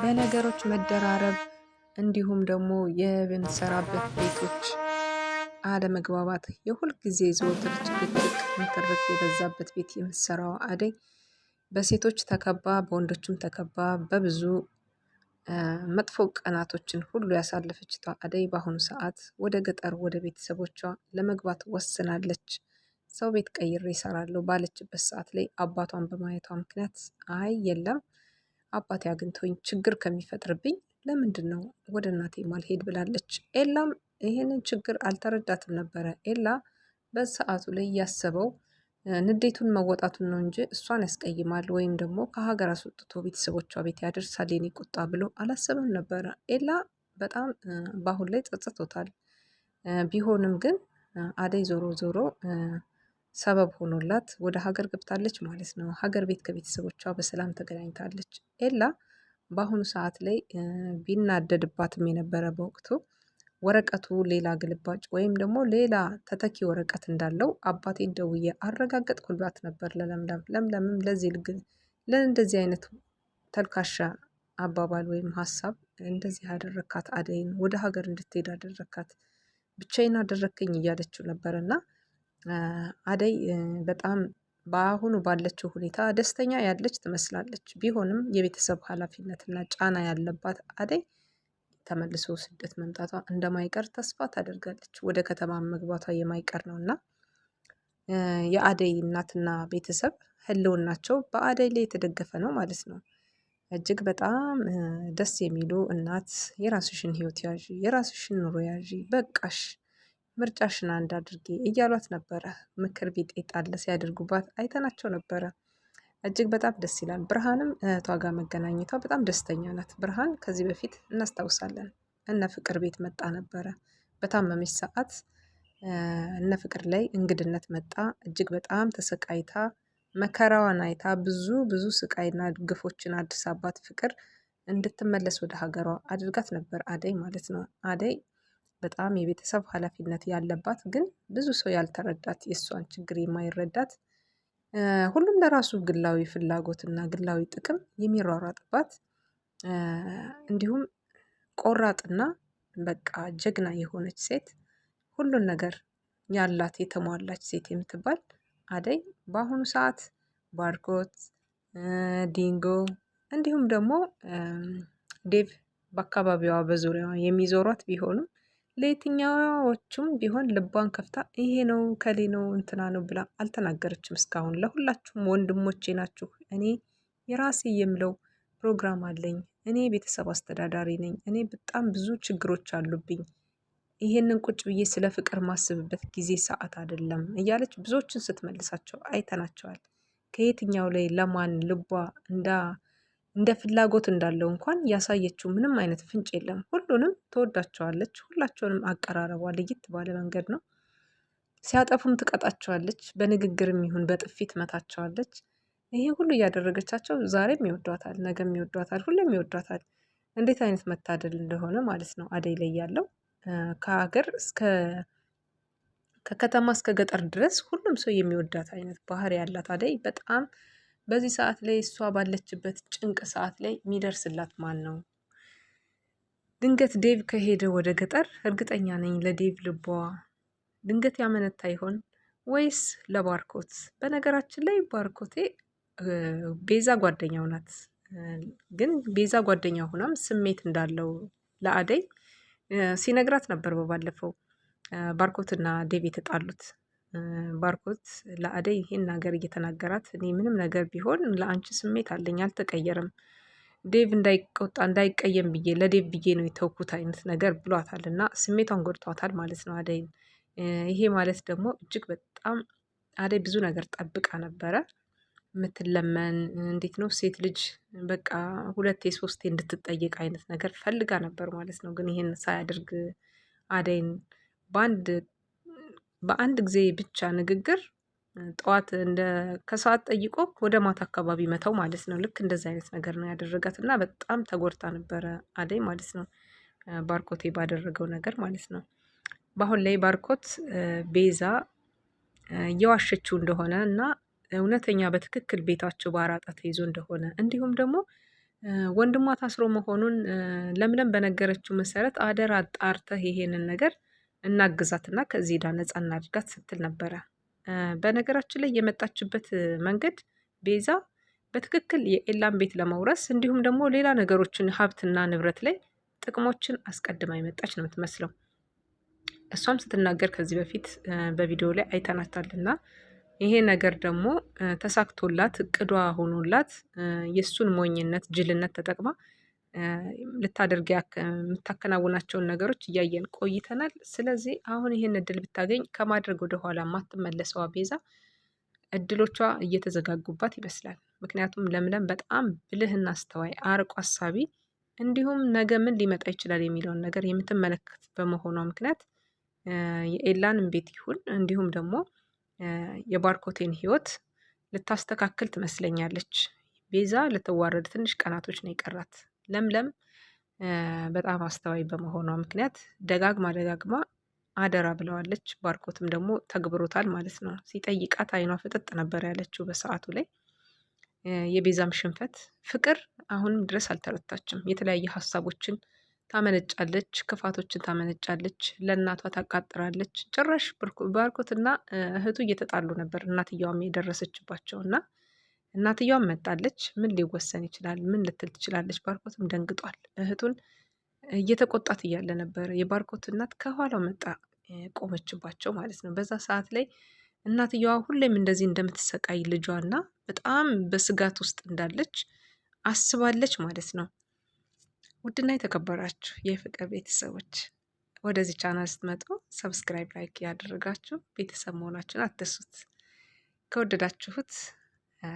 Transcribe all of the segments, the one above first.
በነገሮች መደራረብ እንዲሁም ደግሞ የምንሰራበት ቤቶች አለመግባባት የሁል ጊዜ ዘወትር ጭቅጭቅ ንትርክ የበዛበት ቤት የምትሰራው አደይ በሴቶች ተከባ በወንዶችም ተከባ በብዙ መጥፎ ቀናቶችን ሁሉ ያሳለፈችቷ አደይ በአሁኑ ሰዓት ወደ ገጠር ወደ ቤተሰቦቿ ለመግባት ወስናለች። ሰው ቤት ቀይሬ እሰራለሁ ባለችበት ሰዓት ላይ አባቷን በማየቷ ምክንያት አይ የለም አባቴ አግኝቶኝ ችግር ከሚፈጥርብኝ ለምንድነው ወደ እናቴ ማልሄድ ብላለች። ኤላም ይሄንን ችግር አልተረዳትም ነበረ። ኤላ በሰዓቱ ላይ ያሰበው ንዴቱን መወጣቱን ነው እንጂ እሷን ያስቀይማል ወይም ደግሞ ከሀገር አስወጥቶ ቤተሰቦቿ ቤት ያደርሳል የኔ ቁጣ ብሎ አላሰበም ነበረ። ኤላ በጣም በአሁን ላይ ጸጽቶታል። ቢሆንም ግን አደይ ዞሮ ዞሮ ሰበብ ሆኖላት ወደ ሀገር ገብታለች ማለት ነው። ሀገር ቤት ከቤተሰቦቿ በሰላም ተገናኝታለች። ኤላ በአሁኑ ሰዓት ላይ ቢናደድባትም የነበረ በወቅቱ ወረቀቱ ሌላ ግልባጭ ወይም ደግሞ ሌላ ተተኪ ወረቀት እንዳለው አባቴን ደውዬ አረጋገጥኩላት ነበር ለለምለም። ለምለምም ለእንደዚህ አይነት ተልካሻ አባባል ወይም ሀሳብ እንደዚህ ያደረካት አደይን ወደ ሀገር እንድትሄድ አደረካት፣ ብቻዬን አደረከኝ እያለችው ነበር። እና አደይ በጣም በአሁኑ ባለችው ሁኔታ ደስተኛ ያለች ትመስላለች። ቢሆንም የቤተሰብ ኃላፊነትና ጫና ያለባት አደይ ተመልሶ ስደት መምጣቷ እንደማይቀር ተስፋ ታደርጋለች። ወደ ከተማ መግባቷ የማይቀር ነው እና የአደይ እናትና ቤተሰብ ህልውናቸው በአደይ ላይ የተደገፈ ነው ማለት ነው። እጅግ በጣም ደስ የሚሉ እናት የራስሽን ህይወት ያዢ፣ የራስሽን ኑሮ ያዢ፣ በቃሽ ምርጫሽን አንድ አድርጌ እያሏት ነበረ። ምክር ቢጤ ጣል ሲያደርጉባት አይተናቸው ነበረ። እጅግ በጣም ደስ ይላል። ብርሃንም እህቷ ጋር መገናኘቷ በጣም ደስተኛ ናት። ብርሃን ከዚህ በፊት እናስታውሳለን እነ ፍቅር ቤት መጣ ነበረ። በታመመች ሰዓት እነ ፍቅር ላይ እንግድነት መጣ። እጅግ በጣም ተሰቃይታ መከራዋን አይታ ብዙ ብዙ ስቃይና ግፎችን አድርሳባት ፍቅር እንድትመለስ ወደ ሀገሯ አድርጋት ነበር አደይ ማለት ነው። አደይ በጣም የቤተሰብ ኃላፊነት ያለባት ግን ብዙ ሰው ያልተረዳት የእሷን ችግር የማይረዳት ሁሉም ለራሱ ግላዊ ፍላጎትና ግላዊ ጥቅም የሚሯሯጥባት እንዲሁም ቆራጥና በቃ ጀግና የሆነች ሴት ሁሉን ነገር ያላት የተሟላች ሴት የምትባል አደይ በአሁኑ ሰዓት ባርኮት፣ ዲንጎ እንዲሁም ደግሞ ዴቭ በአካባቢዋ በዙሪያዋ የሚዞሯት ቢሆኑም ለየትኛዎቹም ቢሆን ልቧን ከፍታ ይሄ ነው ከሌ ነው እንትና ነው ብላ አልተናገረችም እስካሁን። ለሁላችሁም ወንድሞቼ ናችሁ። እኔ የራሴ የምለው ፕሮግራም አለኝ። እኔ ቤተሰብ አስተዳዳሪ ነኝ። እኔ በጣም ብዙ ችግሮች አሉብኝ። ይሄንን ቁጭ ብዬ ስለ ፍቅር ማስብበት ጊዜ ሰዓት አይደለም እያለች ብዙዎችን ስትመልሳቸው አይተናቸዋል። ከየትኛው ላይ ለማን ልቧ እንደ ፍላጎት እንዳለው እንኳን ያሳየችው ምንም አይነት ፍንጭ የለም። ሁሉንም ትወዳቸዋለች። ሁላቸውንም አቀራረቧ ለየት ባለ መንገድ ነው። ሲያጠፉም ትቀጣቸዋለች። በንግግርም ይሁን በጥፊት መታቸዋለች። ይሄ ሁሉ እያደረገቻቸው ዛሬም ይወዷታል፣ ነገም ይወዷታል፣ ሁሌም ይወዷታል። እንዴት አይነት መታደል እንደሆነ ማለት ነው። አደይ ላይ ያለው ከሀገር እስከ ከከተማ እስከ ገጠር ድረስ ሁሉም ሰው የሚወዳት አይነት ባህሪ ያላት አደይ በጣም በዚህ ሰዓት ላይ እሷ ባለችበት ጭንቅ ሰዓት ላይ የሚደርስላት ማን ነው? ድንገት ዴቭ ከሄደ ወደ ገጠር እርግጠኛ ነኝ ለዴቭ ልቧ ድንገት ያመነታ ይሆን ወይስ ለባርኮት? በነገራችን ላይ ባርኮቴ ቤዛ ጓደኛው ናት። ግን ቤዛ ጓደኛ ሆናም ስሜት እንዳለው ለአደይ ሲነግራት ነበር። በባለፈው ባርኮትና ዴቭ የተጣሉት ባርኮት ለአደይ ይሄን ነገር እየተናገራት እኔ ምንም ነገር ቢሆን ለአንቺ ስሜት አለኝ አልተቀየረም፣ ዴቭ እንዳይቆጣ እንዳይቀየም ብዬ ለዴቭ ብዬ ነው የተውኩት አይነት ነገር ብሏታል። እና ስሜቷን ጎድቷታል ማለት ነው አደይን። ይሄ ማለት ደግሞ እጅግ በጣም አደይ ብዙ ነገር ጠብቃ ነበረ። የምትለመን እንዴት ነው ሴት ልጅ በቃ ሁለቴ ሶስቴ እንድትጠየቅ አይነት ነገር ፈልጋ ነበር ማለት ነው። ግን ይሄን ሳያደርግ አደይን በአንድ ጊዜ ብቻ ንግግር ጠዋት እንደ ከሰዓት ጠይቆ ወደ ማታ አካባቢ መተው ማለት ነው። ልክ እንደዚህ አይነት ነገር ነው ያደረጋት እና በጣም ተጎድታ ነበረ አደይ ማለት ነው። ባርኮቴ ባደረገው ነገር ማለት ነው። በአሁን ላይ ባርኮት ቤዛ እየዋሸችው እንደሆነ እና እውነተኛ በትክክል ቤታቸው በአራጣ ተይዞ እንደሆነ እንዲሁም ደግሞ ወንድሟ ታስሮ መሆኑን ለምለም በነገረችው መሰረት አደራ አጣርተህ ይሄንን ነገር እናግዛትና ከዚህ ዕዳ ነፃ እናድርጋት ስትል ነበረ። በነገራችን ላይ የመጣችበት መንገድ ቤዛ በትክክል የኤላን ቤት ለመውረስ እንዲሁም ደግሞ ሌላ ነገሮችን ሀብትና ንብረት ላይ ጥቅሞችን አስቀድማ የመጣች ነው የምትመስለው። እሷም ስትናገር ከዚህ በፊት በቪዲዮ ላይ አይተናታልና ይሄ ነገር ደግሞ ተሳክቶላት እቅዷ ሆኖላት የእሱን ሞኝነት ጅልነት ተጠቅማ ልታደርግ የምታከናውናቸውን ነገሮች እያየን ቆይተናል። ስለዚህ አሁን ይሄን እድል ብታገኝ ከማድረግ ወደኋላ የማትመለሰዋ ቤዛ እድሎቿ እየተዘጋጉባት ይመስላል። ምክንያቱም ለምለም በጣም ብልህና አስተዋይ አርቆ አሳቢ እንዲሁም ነገ ምን ሊመጣ ይችላል የሚለውን ነገር የምትመለከት በመሆኗ ምክንያት የኤላንም ቤት ይሁን እንዲሁም ደግሞ የባርኮቴን ህይወት ልታስተካክል ትመስለኛለች። ቤዛ ልትዋረድ ትንሽ ቀናቶች ነው የቀራት። ለምለም በጣም አስተዋይ በመሆኗ ምክንያት ደጋግማ አደራ ብለዋለች። ባርኮትም ደግሞ ተግብሮታል ማለት ነው። ሲጠይቃት አይኗ ፍጥጥ ነበር ያለችው በሰዓቱ ላይ። የቤዛም ሽንፈት ፍቅር አሁንም ድረስ አልተረታችም። የተለያየ ሀሳቦችን ታመነጫለች፣ ክፋቶችን ታመነጫለች፣ ለእናቷ ታቃጥራለች። ጭራሽ ባርኮትና እህቱ እየተጣሉ ነበር እናትየዋም የደረሰችባቸው እና እናትየዋም መጣለች። ምን ሊወሰን ይችላል? ምን ልትል ትችላለች? ባርኮትም ደንግጧል። እህቱን እየተቆጣት እያለ ነበር የባርኮት እናት ከኋላው መጣ ቆመችባቸው ማለት ነው። በዛ ሰዓት ላይ እናትየዋ ሁሌም እንደዚህ እንደምትሰቃይ ልጇና በጣም በስጋት ውስጥ እንዳለች አስባለች ማለት ነው። ውድና የተከበራችሁ የፍቅር ቤተሰቦች ወደዚህ ቻናል ስትመጡ ሰብስክራይብ፣ ላይክ ያደረጋችሁ ቤተሰብ መሆናችሁን አትርሱት። ከወደዳችሁት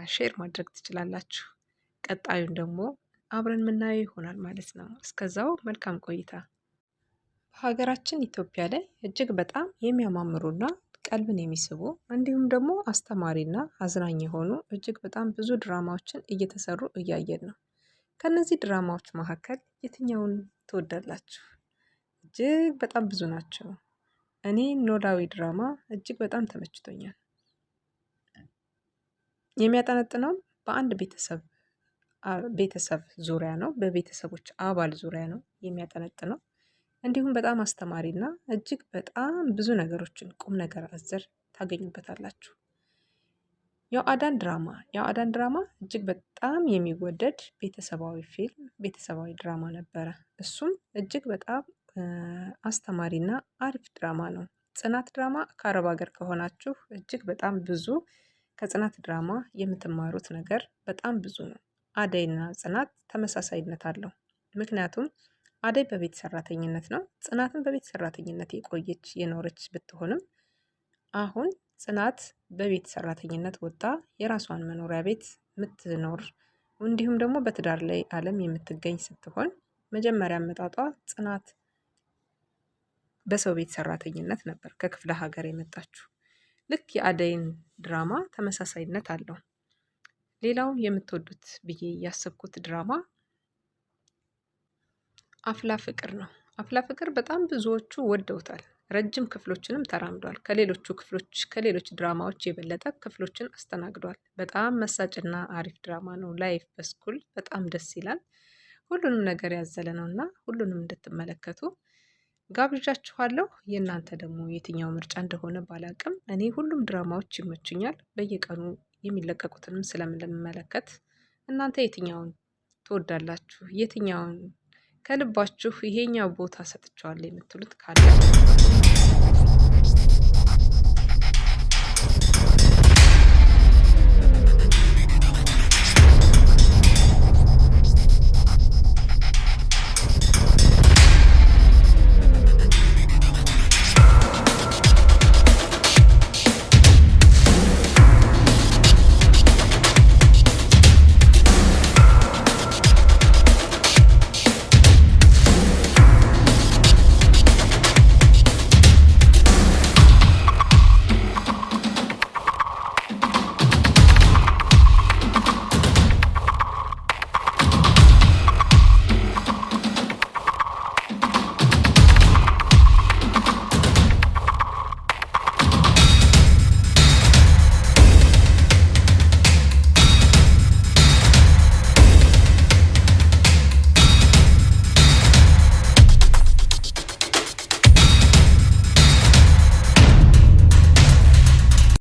ሼር ማድረግ ትችላላችሁ። ቀጣዩን ደግሞ አብረን የምናየው ይሆናል ማለት ነው። እስከዛው መልካም ቆይታ። በሀገራችን ኢትዮጵያ ላይ እጅግ በጣም የሚያማምሩና ቀልብን የሚስቡ እንዲሁም ደግሞ አስተማሪና አዝናኝ የሆኑ እጅግ በጣም ብዙ ድራማዎችን እየተሰሩ እያየን ነው። ከነዚህ ድራማዎች መካከል የትኛውን ትወዳላችሁ? እጅግ በጣም ብዙ ናቸው። እኔ ኖላዊ ድራማ እጅግ በጣም ተመችቶኛል። የሚያጠነጥነው በአንድ ቤተሰብ ዙሪያ ነው። በቤተሰቦች አባል ዙሪያ ነው የሚያጠነጥነው። እንዲሁም በጣም አስተማሪና እጅግ በጣም ብዙ ነገሮችን ቁም ነገር አዘር ታገኙበታላችሁ። የአዳን ድራማ እጅግ በጣም የሚወደድ ቤተሰባዊ ፊልም፣ ቤተሰባዊ ድራማ ነበረ። እሱም እጅግ በጣም አስተማሪና አሪፍ ድራማ ነው። ጽናት ድራማ ከአረብ ሀገር ከሆናችሁ እጅግ በጣም ብዙ ከጽናት ድራማ የምትማሩት ነገር በጣም ብዙ ነው። አደይና ጽናት ተመሳሳይነት አለው። ምክንያቱም አደይ በቤት ሰራተኝነት ነው፣ ጽናትን በቤት ሰራተኝነት የቆየች የኖረች ብትሆንም አሁን ጽናት በቤት ሰራተኝነት ወጣ የራሷን መኖሪያ ቤት የምትኖር እንዲሁም ደግሞ በትዳር ላይ ዓለም የምትገኝ ስትሆን መጀመሪያ አመጣጧ ጽናት በሰው ቤት ሰራተኝነት ነበር ከክፍለ ሀገር የመጣችው። ልክ የአደይን ድራማ ተመሳሳይነት አለው። ሌላው የምትወዱት ብዬ ያሰብኩት ድራማ አፍላ ፍቅር ነው። አፍላ ፍቅር በጣም ብዙዎቹ ወደውታል። ረጅም ክፍሎችንም ተራምዷል። ከሌሎች ድራማዎች የበለጠ ክፍሎችን አስተናግዷል። በጣም መሳጭና አሪፍ ድራማ ነው። ላይፍ በስኩል በጣም ደስ ይላል። ሁሉንም ነገር ያዘለ ነው እና ሁሉንም እንድትመለከቱ ጋብዣችኋለሁ። የእናንተ ደግሞ የትኛው ምርጫ እንደሆነ ባላቅም እኔ ሁሉም ድራማዎች ይመቹኛል። በየቀኑ የሚለቀቁትንም ስለምንመለከት እናንተ የትኛውን ትወዳላችሁ? የትኛውን ከልባችሁ ይሄኛው ቦታ ሰጥቼዋለሁ የምትሉት ካለ